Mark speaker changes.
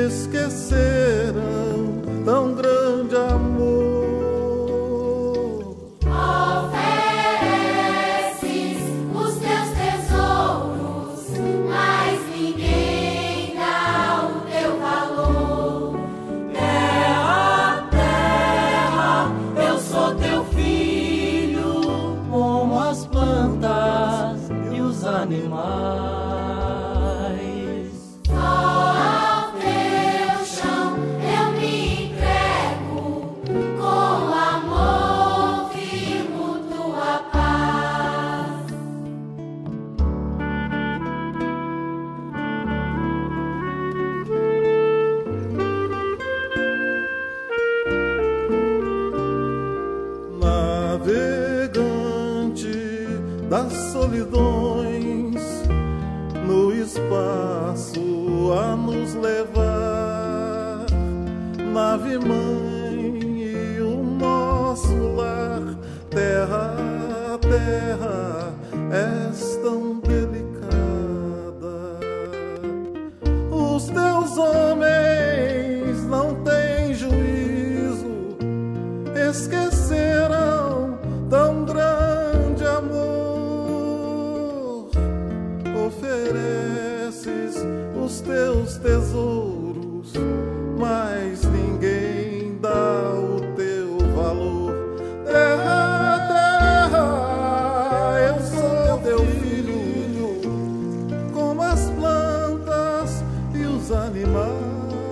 Speaker 1: esqueceram tão grande amor.
Speaker 2: Ofereces os teus tesouros, mas ninguém dá o teu valor.
Speaker 3: Terra, terra, eu sou teu filho, como as plantas e os animais.
Speaker 1: Navegante das solidões, no espaço a nos levar, nave mãe e o nosso lar. Terra, terra, és tão delicada. Os teus homens não têm juízo, esqueceram tão grande amor. Ofereces os teus tesouros, mas ninguém dá o teu valor. Terra, terra, eu sou teu filho, como as plantas e os animais.